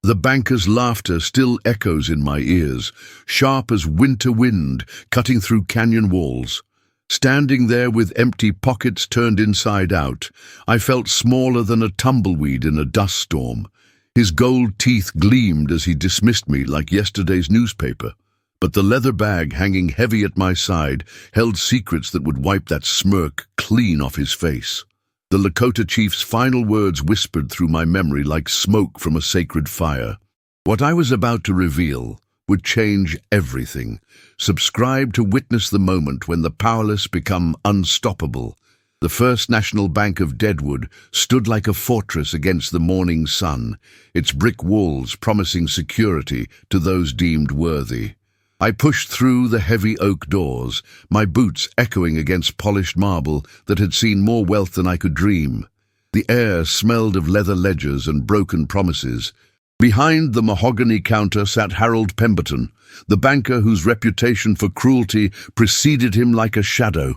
The banker's laughter still echoes in my ears, sharp as winter wind cutting through canyon walls. Standing there with empty pockets turned inside out, I felt smaller than a tumbleweed in a dust storm. His gold teeth gleamed as he dismissed me like yesterday's newspaper. But the leather bag hanging heavy at my side held secrets that would wipe that smirk clean off his face. The Lakota chief's final words whispered through my memory like smoke from a sacred fire. What I was about to reveal would change everything. Subscribe to witness the moment when the powerless become unstoppable. The First National Bank of Deadwood stood like a fortress against the morning sun, its brick walls promising security to those deemed worthy. I pushed through the heavy oak doors, my boots echoing against polished marble that had seen more wealth than I could dream. The air smelled of leather ledgers and broken promises. Behind the mahogany counter sat Harold Pemberton, the banker whose reputation for cruelty preceded him like a shadow.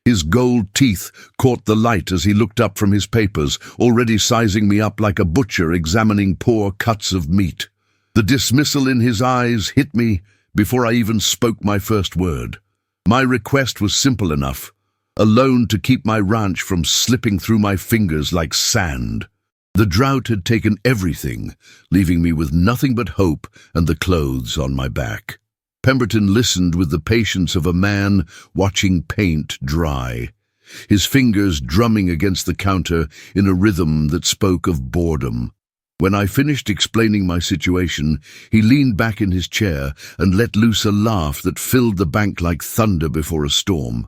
His gold teeth caught the light as he looked up from his papers, already sizing me up like a butcher examining poor cuts of meat. The dismissal in his eyes hit me before I even spoke my first word. My request was simple enough, a loan to keep my ranch from slipping through my fingers like sand. The drought had taken everything, leaving me with nothing but hope and the clothes on my back. Pemberton listened with the patience of a man watching paint dry, his fingers drumming against the counter in a rhythm that spoke of boredom. When I finished explaining my situation, he leaned back in his chair and let loose a laugh that filled the bank like thunder before a storm.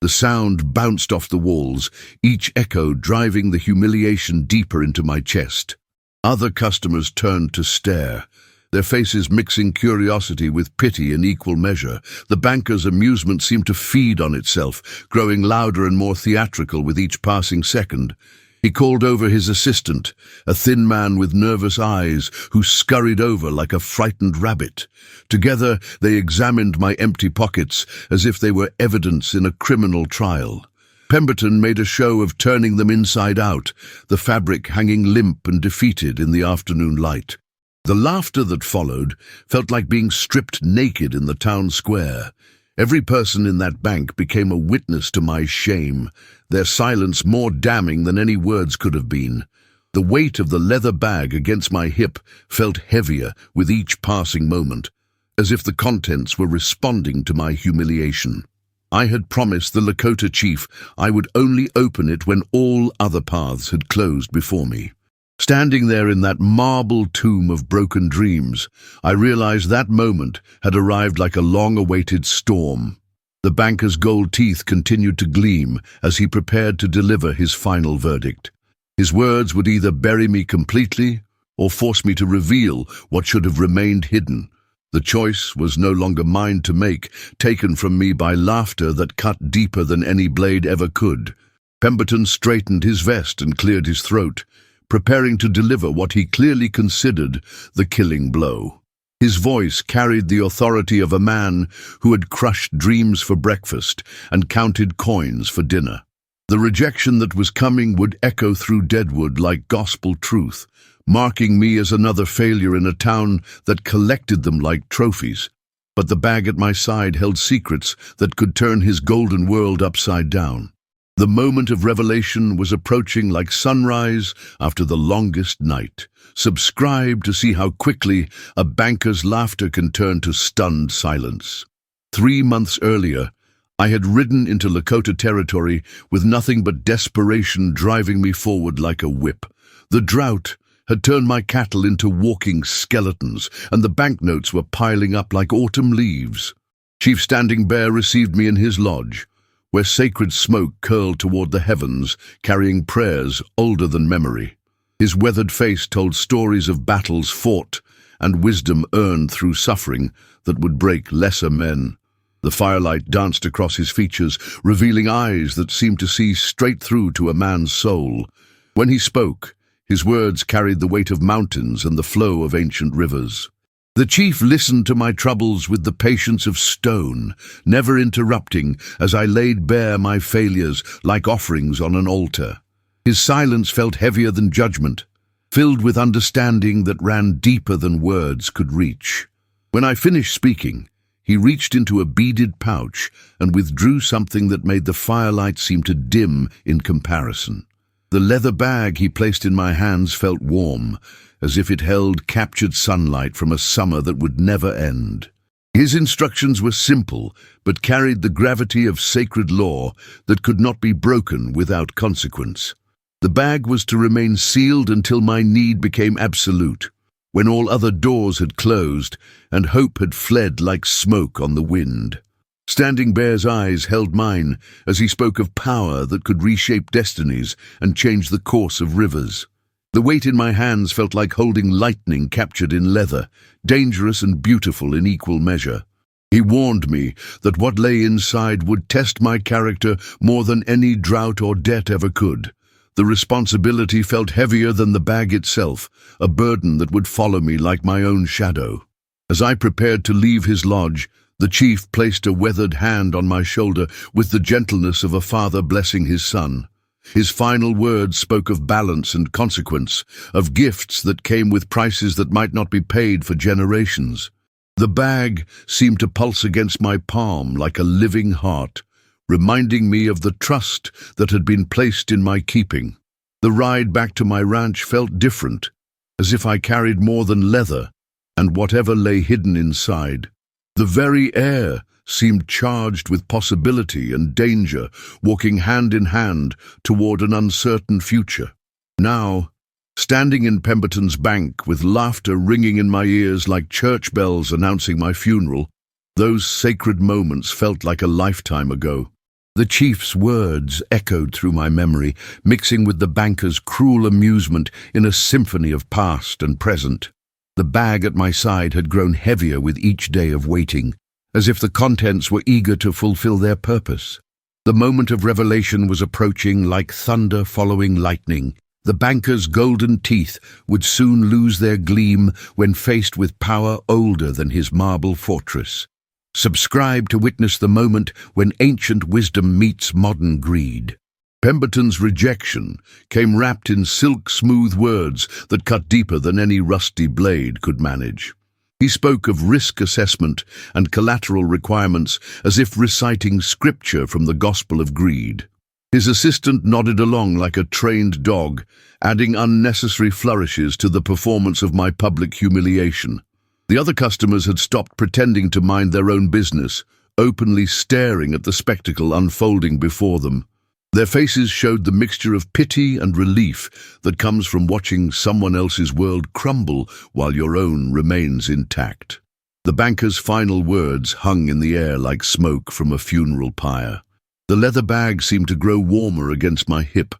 The sound bounced off the walls, each echo driving the humiliation deeper into my chest. Other customers turned to stare, their faces mixing curiosity with pity in equal measure. The banker's amusement seemed to feed on itself, growing louder and more theatrical with each passing second. He called over his assistant, a thin man with nervous eyes who scurried over like a frightened rabbit. Together they examined my empty pockets as if they were evidence in a criminal trial. Pemberton made a show of turning them inside out, the fabric hanging limp and defeated in the afternoon light. The laughter that followed felt like being stripped naked in the town square. Every person in that bank became a witness to my shame, their silence more damning than any words could have been. The weight of the leather bag against my hip felt heavier with each passing moment, as if the contents were responding to my humiliation. I had promised the Lakota chief I would only open it when all other paths had closed before me. Standing there in that marble tomb of broken dreams, I realized that moment had arrived like a long-awaited storm. The banker's gold teeth continued to gleam as he prepared to deliver his final verdict. His words would either bury me completely or force me to reveal what should have remained hidden. The choice was no longer mine to make, taken from me by laughter that cut deeper than any blade ever could. Pemberton straightened his vest and cleared his throat, preparing to deliver what he clearly considered the killing blow. His voice carried the authority of a man who had crushed dreams for breakfast and counted coins for dinner. The rejection that was coming would echo through Deadwood like gospel truth, marking me as another failure in a town that collected them like trophies. But the bag at my side held secrets that could turn his golden world upside down. The moment of revelation was approaching like sunrise after the longest night. Subscribe to see how quickly a banker's laughter can turn to stunned silence. 3 months earlier, I had ridden into Lakota territory with nothing but desperation driving me forward like a whip. The drought had turned my cattle into walking skeletons, and the banknotes were piling up like autumn leaves. Chief Standing Bear received me in his lodge, where sacred smoke curled toward the heavens, carrying prayers older than memory. His weathered face told stories of battles fought and wisdom earned through suffering that would break lesser men. The firelight danced across his features, revealing eyes that seemed to see straight through to a man's soul. When he spoke, his words carried the weight of mountains and the flow of ancient rivers. The chief listened to my troubles with the patience of stone, never interrupting as I laid bare my failures like offerings on an altar. His silence felt heavier than judgment, filled with understanding that ran deeper than words could reach. When I finished speaking, he reached into a beaded pouch and withdrew something that made the firelight seem to dim in comparison. The leather bag he placed in my hands felt warm, as if it held captured sunlight from a summer that would never end. His instructions were simple, but carried the gravity of sacred law that could not be broken without consequence. The bag was to remain sealed until my need became absolute, when all other doors had closed and hope had fled like smoke on the wind. Standing Bear's eyes held mine as he spoke of power that could reshape destinies and change the course of rivers. The weight in my hands felt like holding lightning captured in leather, dangerous and beautiful in equal measure. He warned me that what lay inside would test my character more than any drought or debt ever could. The responsibility felt heavier than the bag itself, a burden that would follow me like my own shadow. As I prepared to leave his lodge, the chief placed a weathered hand on my shoulder with the gentleness of a father blessing his son. His final words spoke of balance and consequence, of gifts that came with prices that might not be paid for generations. The bag seemed to pulse against my palm like a living heart, reminding me of the trust that had been placed in my keeping. The ride back to my ranch felt different, as if I carried more than leather and whatever lay hidden inside. The very air seemed charged with possibility and danger, walking hand in hand toward an uncertain future. Now, standing in Pemberton's bank with laughter ringing in my ears like church bells announcing my funeral, those sacred moments felt like a lifetime ago. The chief's words echoed through my memory, mixing with the banker's cruel amusement in a symphony of past and present. The bag at my side had grown heavier with each day of waiting, as if the contents were eager to fulfill their purpose. The moment of revelation was approaching like thunder following lightning. The banker's golden teeth would soon lose their gleam when faced with power older than his marble fortress. Subscribe to witness the moment when ancient wisdom meets modern greed. Pemberton's rejection came wrapped in silk-smooth words that cut deeper than any rusty blade could manage. He spoke of risk assessment and collateral requirements as if reciting scripture from the gospel of greed. His assistant nodded along like a trained dog, adding unnecessary flourishes to the performance of my public humiliation. The other customers had stopped pretending to mind their own business, openly staring at the spectacle unfolding before them. Their faces showed the mixture of pity and relief that comes from watching someone else's world crumble while your own remains intact. The banker's final words hung in the air like smoke from a funeral pyre. The leather bag seemed to grow warmer against my hip,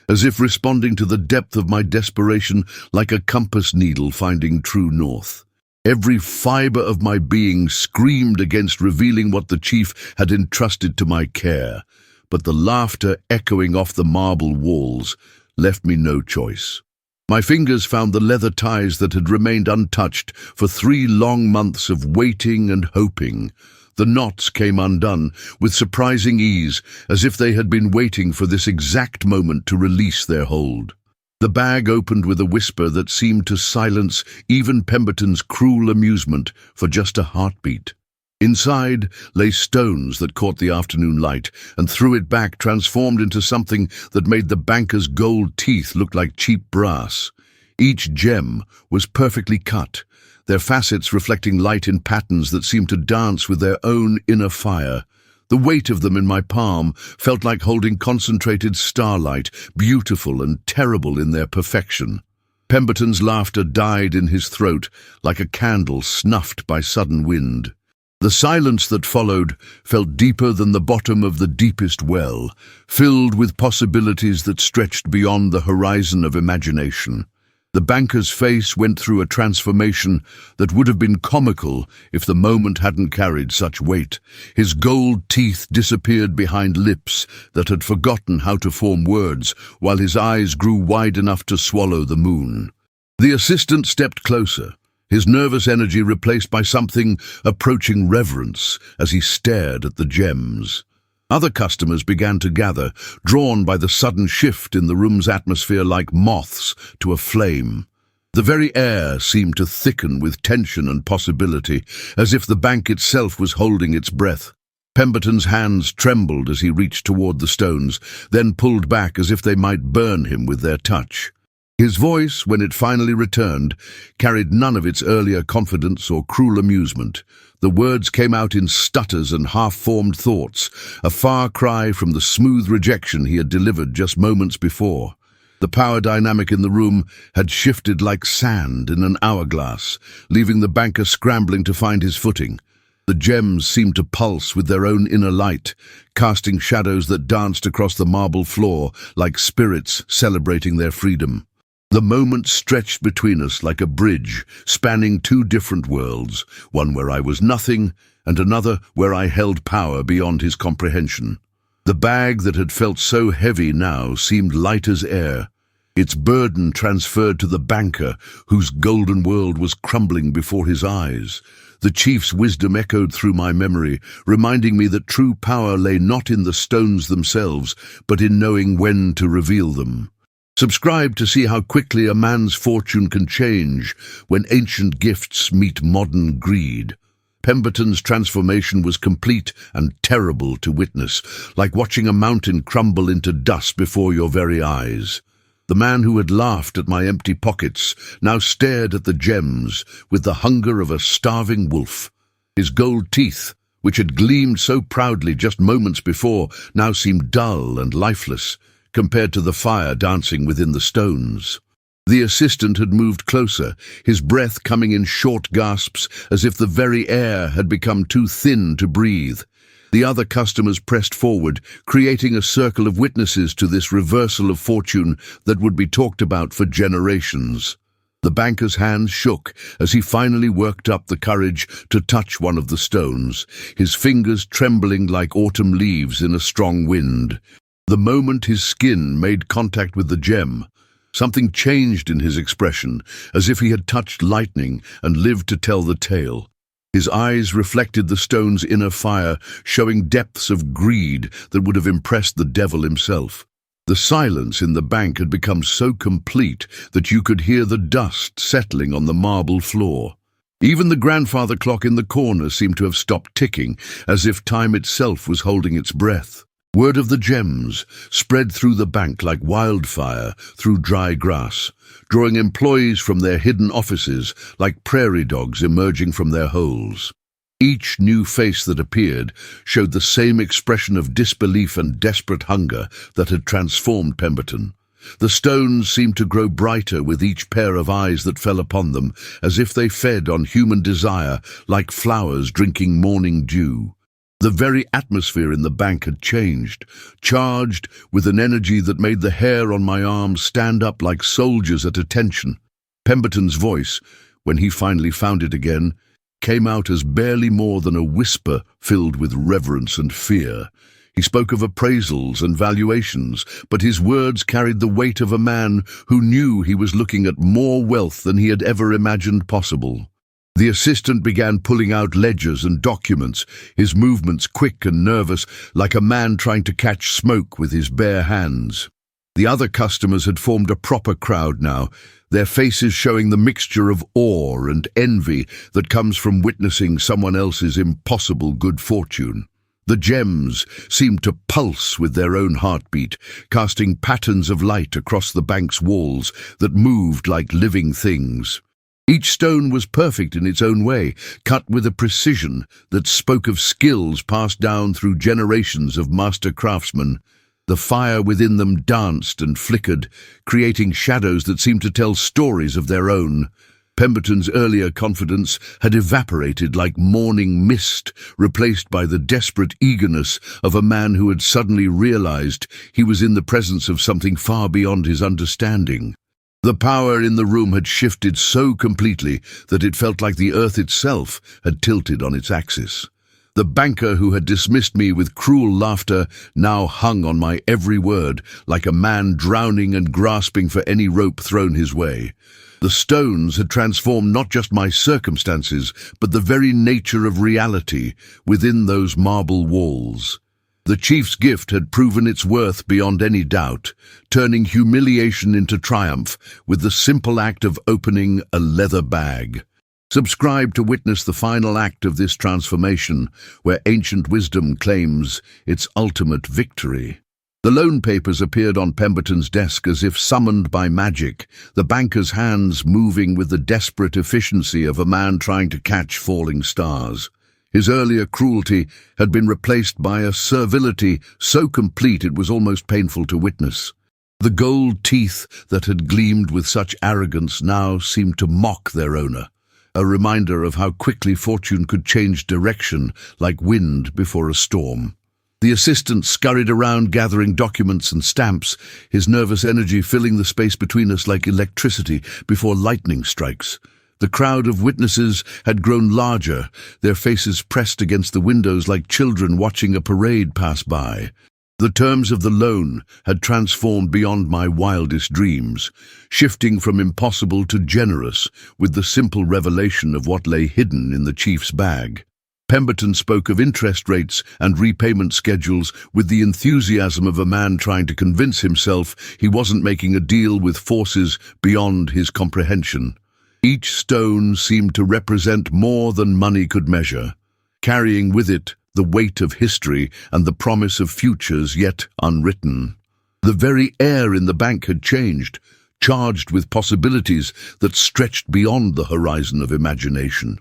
as if responding to the depth of my desperation like a compass needle finding true north. Every fiber of my being screamed against revealing what the chief had entrusted to my care, but the laughter echoing off the marble walls left me no choice. My fingers found the leather ties that had remained untouched for 3 long months of waiting and hoping. The knots came undone with surprising ease, as if they had been waiting for this exact moment to release their hold. The bag opened with a whisper that seemed to silence even Pemberton's cruel amusement for just a heartbeat. Inside lay stones that caught the afternoon light and threw it back, transformed into something that made the banker's gold teeth look like cheap brass. Each gem was perfectly cut, their facets reflecting light in patterns that seemed to dance with their own inner fire. The weight of them in my palm felt like holding concentrated starlight, beautiful and terrible in their perfection. Pemberton's laughter died in his throat like a candle snuffed by sudden wind. The silence that followed felt deeper than the bottom of the deepest well, filled with possibilities that stretched beyond the horizon of imagination. The banker's face went through a transformation that would have been comical if the moment hadn't carried such weight. His gold teeth disappeared behind lips that had forgotten how to form words, while his eyes grew wide enough to swallow the moon. The assistant stepped closer, his nervous energy replaced by something approaching reverence as he stared at the gems. Other customers began to gather, drawn by the sudden shift in the room's atmosphere like moths to a flame. The very air seemed to thicken with tension and possibility, as if the bank itself was holding its breath. Pemberton's hands trembled as he reached toward the stones, then pulled back as if they might burn him with their touch. His voice, when it finally returned, carried none of its earlier confidence or cruel amusement. The words came out in stutters and half-formed thoughts, a far cry from the smooth rejection he had delivered just moments before. The power dynamic in the room had shifted like sand in an hourglass, leaving the banker scrambling to find his footing. The gems seemed to pulse with their own inner light, casting shadows that danced across the marble floor like spirits celebrating their freedom. The moment stretched between us like a bridge, spanning two different worlds, one where I was nothing and another where I held power beyond his comprehension. The bag that had felt so heavy now seemed light as air, its burden transferred to the banker whose golden world was crumbling before his eyes. The chief's wisdom echoed through my memory, reminding me that true power lay not in the stones themselves, but in knowing when to reveal them. Subscribe to see how quickly a man's fortune can change when ancient gifts meet modern greed. Pemberton's transformation was complete and terrible to witness, like watching a mountain crumble into dust before your very eyes. The man who had laughed at my empty pockets now stared at the gems with the hunger of a starving wolf. His gold teeth, which had gleamed so proudly just moments before, now seemed dull and lifeless, compared to the fire dancing within the stones. The assistant had moved closer, his breath coming in short gasps as if the very air had become too thin to breathe. The other customers pressed forward, creating a circle of witnesses to this reversal of fortune that would be talked about for generations. The banker's hands shook as he finally worked up the courage to touch one of the stones, his fingers trembling like autumn leaves in a strong wind. The moment his skin made contact with the gem, something changed in his expression, as if he had touched lightning and lived to tell the tale. His eyes reflected the stone's inner fire, showing depths of greed that would have impressed the devil himself. The silence in the bank had become so complete that you could hear the dust settling on the marble floor. Even the grandfather clock in the corner seemed to have stopped ticking, as if time itself was holding its breath. Word of the gems spread through the bank like wildfire through dry grass, drawing employees from their hidden offices like prairie dogs emerging from their holes. Each new face that appeared showed the same expression of disbelief and desperate hunger that had transformed Pemberton. The stones seemed to grow brighter with each pair of eyes that fell upon them, as if they fed on human desire like flowers drinking morning dew. The very atmosphere in the bank had changed, charged with an energy that made the hair on my arms stand up like soldiers at attention. Pemberton's voice, when he finally found it again, came out as barely more than a whisper filled with reverence and fear. He spoke of appraisals and valuations, but his words carried the weight of a man who knew he was looking at more wealth than he had ever imagined possible. The assistant began pulling out ledgers and documents, his movements quick and nervous, like a man trying to catch smoke with his bare hands. The other customers had formed a proper crowd now, their faces showing the mixture of awe and envy that comes from witnessing someone else's impossible good fortune. The gems seemed to pulse with their own heartbeat, casting patterns of light across the bank's walls that moved like living things. Each stone was perfect in its own way, cut with a precision that spoke of skills passed down through generations of master craftsmen. The fire within them danced and flickered, creating shadows that seemed to tell stories of their own. Pemberton's earlier confidence had evaporated like morning mist, replaced by the desperate eagerness of a man who had suddenly realized he was in the presence of something far beyond his understanding. The power in the room had shifted so completely that it felt like the earth itself had tilted on its axis. The banker who had dismissed me with cruel laughter now hung on my every word, like a man drowning and grasping for any rope thrown his way. The stones had transformed not just my circumstances, but the very nature of reality within those marble walls. The chief's gift had proven its worth beyond any doubt, turning humiliation into triumph with the simple act of opening a leather bag. Subscribe to witness the final act of this transformation, where ancient wisdom claims its ultimate victory. The loan papers appeared on Pemberton's desk as if summoned by magic, the banker's hands moving with the desperate efficiency of a man trying to catch falling stars. His earlier cruelty had been replaced by a servility so complete it was almost painful to witness. The gold teeth that had gleamed with such arrogance now seemed to mock their owner, a reminder of how quickly fortune could change direction like wind before a storm. The assistant scurried around gathering documents and stamps, his nervous energy filling the space between us like electricity before lightning strikes. The crowd of witnesses had grown larger, their faces pressed against the windows like children watching a parade pass by. The terms of the loan had transformed beyond my wildest dreams, shifting from impossible to generous with the simple revelation of what lay hidden in the chief's bag. Pemberton spoke of interest rates and repayment schedules with the enthusiasm of a man trying to convince himself he wasn't making a deal with forces beyond his comprehension. Each stone seemed to represent more than money could measure, carrying with it the weight of history and the promise of futures yet unwritten. The very air in the bank had changed, charged with possibilities that stretched beyond the horizon of imagination.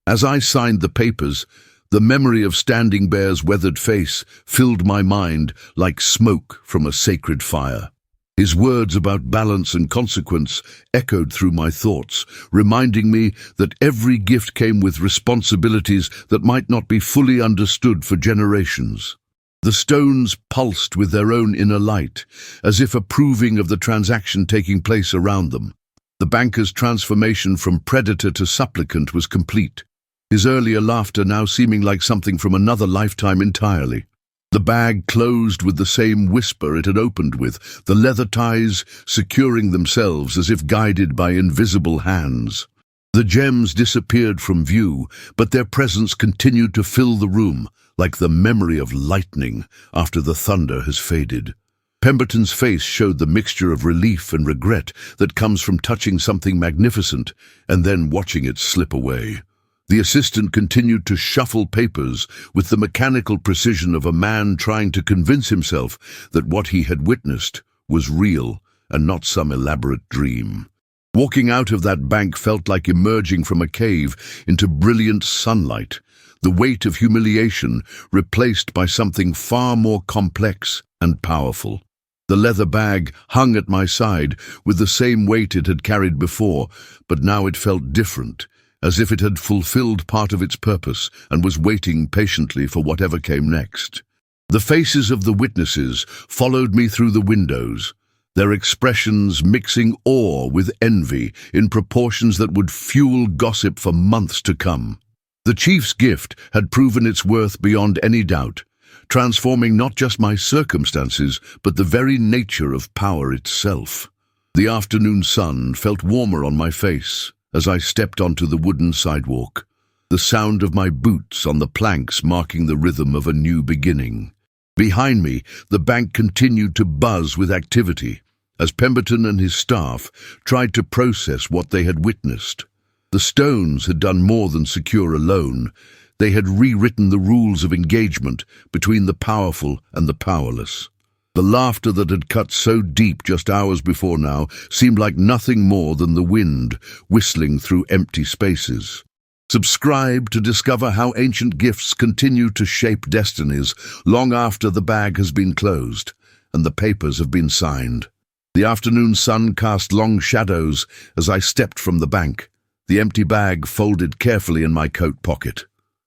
As I signed the papers, the memory of Standing Bear's weathered face filled my mind like smoke from a sacred fire. His words about balance and consequence echoed through my thoughts, reminding me that every gift came with responsibilities that might not be fully understood for generations. The stones pulsed with their own inner light, as if approving of the transaction taking place around them. The banker's transformation from predator to supplicant was complete, his earlier laughter now seeming like something from another lifetime entirely. The bag closed with the same whisper it had opened with, the leather ties securing themselves as if guided by invisible hands. The gems disappeared from view, but their presence continued to fill the room, like the memory of lightning after the thunder has faded. Pemberton's face showed the mixture of relief and regret that comes from touching something magnificent and then watching it slip away. The assistant continued to shuffle papers with the mechanical precision of a man trying to convince himself that what he had witnessed was real and not some elaborate dream. Walking out of that bank felt like emerging from a cave into brilliant sunlight, the weight of humiliation replaced by something far more complex and powerful. The leather bag hung at my side with the same weight it had carried before, but now it felt different, as if it had fulfilled part of its purpose and was waiting patiently for whatever came next. The faces of the witnesses followed me through the windows, their expressions mixing awe with envy in proportions that would fuel gossip for months to come. The chief's gift had proven its worth beyond any doubt, transforming not just my circumstances, but the very nature of power itself. The afternoon sun felt warmer on my face as I stepped onto the wooden sidewalk, the sound of my boots on the planks marking the rhythm of a new beginning. Behind me, the bank continued to buzz with activity, as Pemberton and his staff tried to process what they had witnessed. The stones had done more than secure a loan. They had rewritten the rules of engagement between the powerful and the powerless. The laughter that had cut so deep just hours before now seemed like nothing more than the wind whistling through empty spaces. Subscribe to discover how ancient gifts continue to shape destinies long after the bag has been closed and the papers have been signed. The afternoon sun cast long shadows as I stepped from the bank, the empty bag folded carefully in my coat pocket.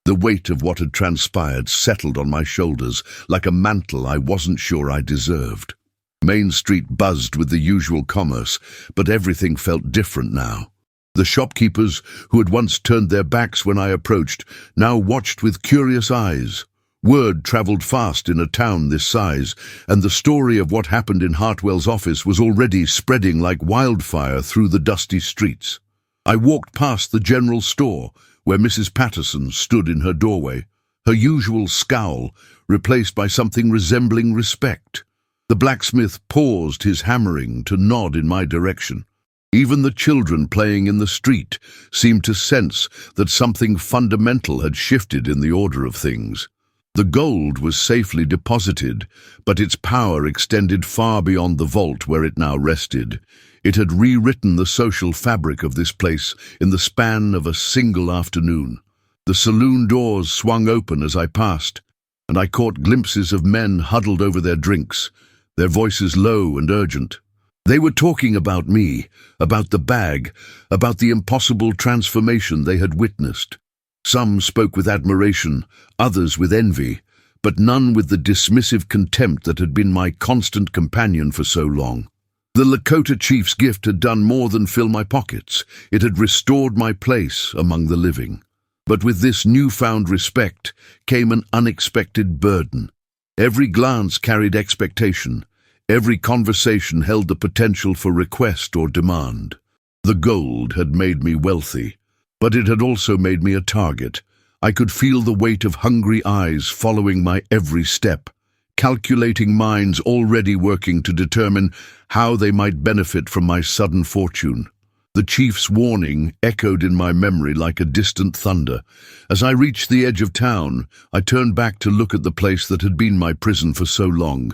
The weight of what had transpired settled on my shoulders like a mantle I wasn't sure I deserved. Main Street buzzed with the usual commerce, but everything felt different now. The shopkeepers, who had once turned their backs when I approached, now watched with curious eyes. Word travelled fast in a town this size, and the story of what happened in Hartwell's office was already spreading like wildfire through the dusty streets. I walked past the general store, where Mrs. Patterson stood in her doorway, her usual scowl replaced by something resembling respect. The blacksmith paused his hammering to nod in my direction. Even the children playing in the street seemed to sense that something fundamental had shifted in the order of things. The gold was safely deposited, but its power extended far beyond the vault where it now rested. It had rewritten the social fabric of this place in the span of a single afternoon. The saloon doors swung open as I passed, and I caught glimpses of men huddled over their drinks, their voices low and urgent. They were talking about me, about the bag, about the impossible transformation they had witnessed. Some spoke with admiration, others with envy, but none with the dismissive contempt that had been my constant companion for so long. The Lakota chief's gift had done more than fill my pockets. It had restored my place among the living. But with this newfound respect came an unexpected burden. Every glance carried expectation. Every conversation held the potential for request or demand. The gold had made me wealthy, but it had also made me a target. I could feel the weight of hungry eyes following my every step, calculating minds already working to determine how they might benefit from my sudden fortune. The chief's warning echoed in my memory like a distant thunder. As I reached the edge of town, I turned back to look at the place that had been my prison for so long.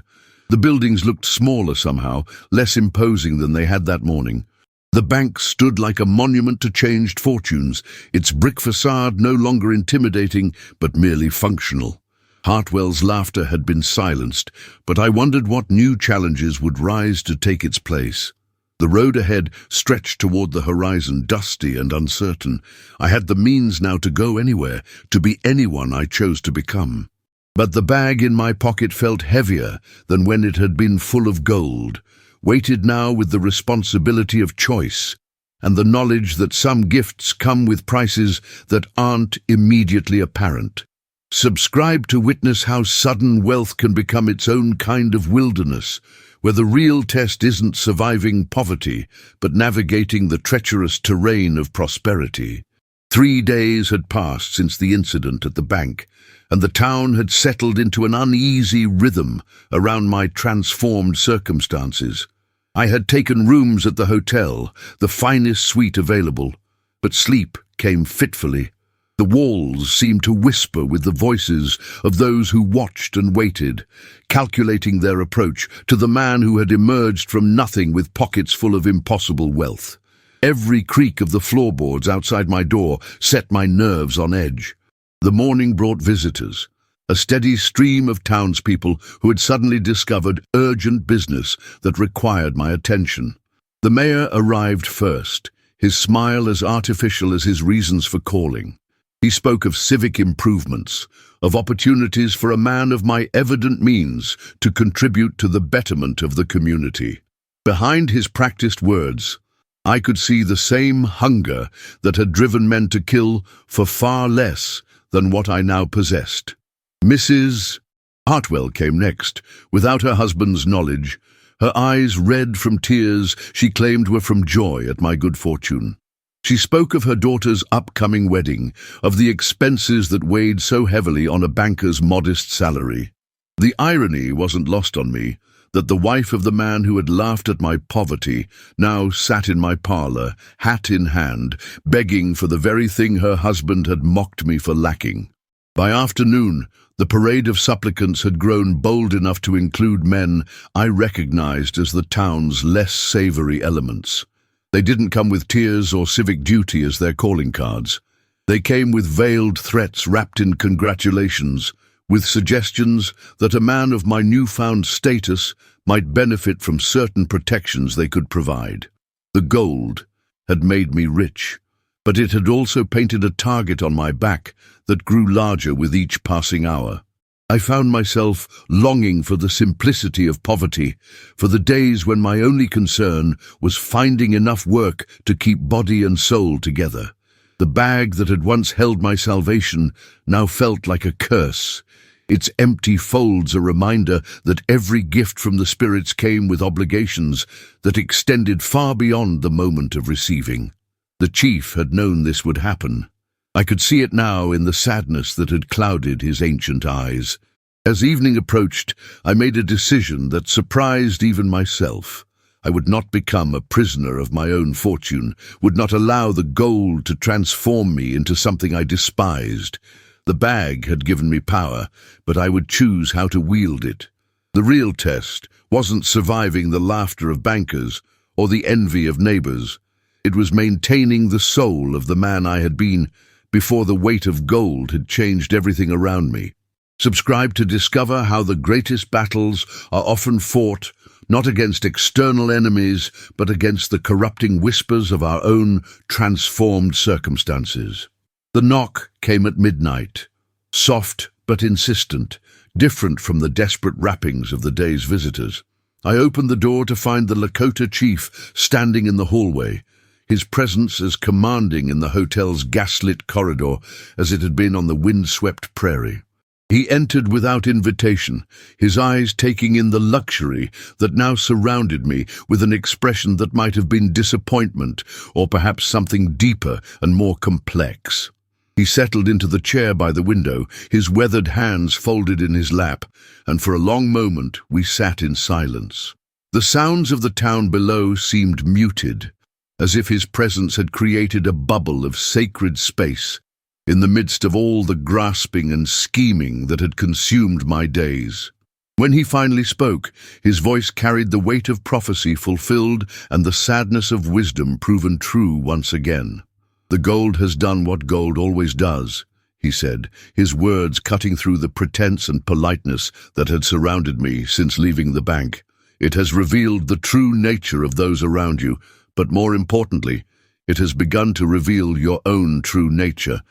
The buildings looked smaller somehow, less imposing than they had that morning. The bank stood like a monument to changed fortunes, its brick facade no longer intimidating, but merely functional. Hartwell's laughter had been silenced, but I wondered what new challenges would rise to take its place. The road ahead stretched toward the horizon, dusty and uncertain. I had the means now to go anywhere, to be anyone I chose to become. But the bag in my pocket felt heavier than when it had been full of gold, weighted now with the responsibility of choice, and the knowledge that some gifts come with prices that aren't immediately apparent. Subscribe to witness how sudden wealth can become its own kind of wilderness, where the real test isn't surviving poverty, but navigating the treacherous terrain of prosperity. 3 days had passed since the incident at the bank, and the town had settled into an uneasy rhythm around my transformed circumstances. I had taken rooms at the hotel, the finest suite available, but sleep came fitfully. The walls seemed to whisper with the voices of those who watched and waited, calculating their approach to the man who had emerged from nothing with pockets full of impossible wealth. Every creak of the floorboards outside my door set my nerves on edge. The morning brought visitors, a steady stream of townspeople who had suddenly discovered urgent business that required my attention. The mayor arrived first, his smile as artificial as his reasons for calling. He spoke of civic improvements, of opportunities for a man of my evident means to contribute to the betterment of the community. Behind his practiced words, I could see the same hunger that had driven men to kill for far less than what I now possessed. Mrs. Hartwell came next, without her husband's knowledge, her eyes red from tears she claimed were from joy at my good fortune. She spoke of her daughter's upcoming wedding, of the expenses that weighed so heavily on a banker's modest salary. The irony wasn't lost on me, that the wife of the man who had laughed at my poverty now sat in my parlor, hat in hand, begging for the very thing her husband had mocked me for lacking. By afternoon, the parade of supplicants had grown bold enough to include men I recognized as the town's less savory elements. They didn't come with tears or civic duty as their calling cards. They came with veiled threats wrapped in congratulations, with suggestions that a man of my newfound status might benefit from certain protections they could provide. The gold had made me rich, but it had also painted a target on my back that grew larger with each passing hour. I found myself longing for the simplicity of poverty, for the days when my only concern was finding enough work to keep body and soul together. The bag that had once held my salvation now felt like a curse, its empty folds a reminder that every gift from the spirits came with obligations that extended far beyond the moment of receiving. The chief had known this would happen. I could see it now in the sadness that had clouded his ancient eyes. As evening approached, I made a decision that surprised even myself. I would not become a prisoner of my own fortune, would not allow the gold to transform me into something I despised. The bag had given me power, but I would choose how to wield it. The real test wasn't surviving the laughter of bankers or the envy of neighbors. It was maintaining the soul of the man I had been before the weight of gold had changed everything around me. Subscribe to discover how the greatest battles are often fought not against external enemies, but against the corrupting whispers of our own transformed circumstances. The knock came at midnight, soft but insistent, different from the desperate rappings of the day's visitors. I opened the door to find the Lakota chief standing in the hallway, his presence as commanding in the hotel's gaslit corridor as it had been on the windswept prairie. He entered without invitation, his eyes taking in the luxury that now surrounded me with an expression that might have been disappointment or perhaps something deeper and more complex. He settled into the chair by the window, his weathered hands folded in his lap, and for a long moment we sat in silence. The sounds of the town below seemed muted, as if his presence had created a bubble of sacred space in the midst of all the grasping and scheming that had consumed my days. When he finally spoke, his voice carried the weight of prophecy fulfilled and the sadness of wisdom proven true once again. "The gold has done what gold always does," he said, his words cutting through the pretense and politeness that had surrounded me since leaving the bank. "It has revealed the true nature of those around you, but more importantly, it has begun to reveal your own true nature.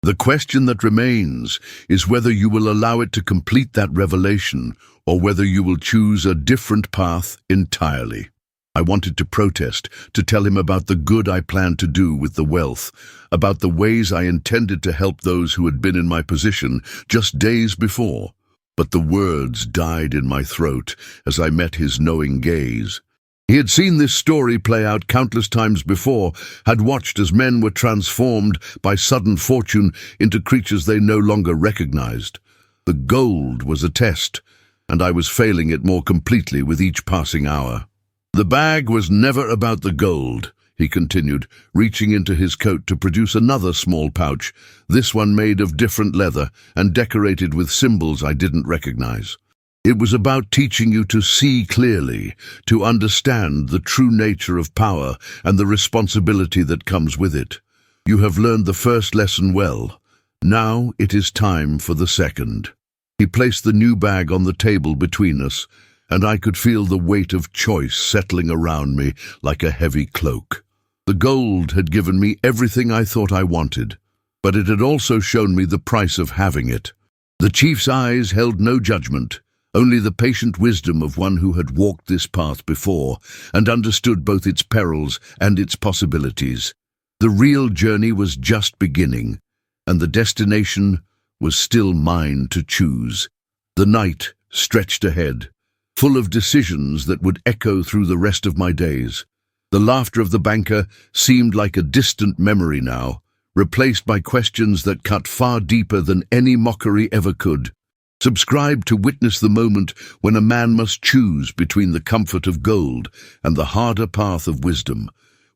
The question that remains is whether you will allow it to complete that revelation or whether you will choose a different path entirely." I wanted to protest, to tell him about the good I planned to do with the wealth, about the ways I intended to help those who had been in my position just days before. But the words died in my throat as I met his knowing gaze. He had seen this story play out countless times before, had watched as men were transformed by sudden fortune into creatures they no longer recognized. The gold was a test, and I was failing it more completely with each passing hour. "The bag was never about the gold," he continued, reaching into his coat to produce another small pouch, this one made of different leather and decorated with symbols I didn't recognize. "It was about teaching you to see clearly, to understand the true nature of power and the responsibility that comes with it. You have learned the first lesson well. Now it is time for the second." He placed the new bag on the table between us, and I could feel the weight of choice settling around me like a heavy cloak. The gold had given me everything I thought I wanted, but it had also shown me the price of having it. The chief's eyes held no judgment, only the patient wisdom of one who had walked this path before and understood both its perils and its possibilities. The real journey was just beginning, and the destination was still mine to choose. The night stretched ahead, full of decisions that would echo through the rest of my days. The laughter of the banker seemed like a distant memory now, replaced by questions that cut far deeper than any mockery ever could. Subscribe to witness the moment when a man must choose between the comfort of gold and the harder path of wisdom,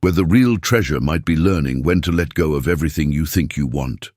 where the real treasure might be learning when to let go of everything you think you want.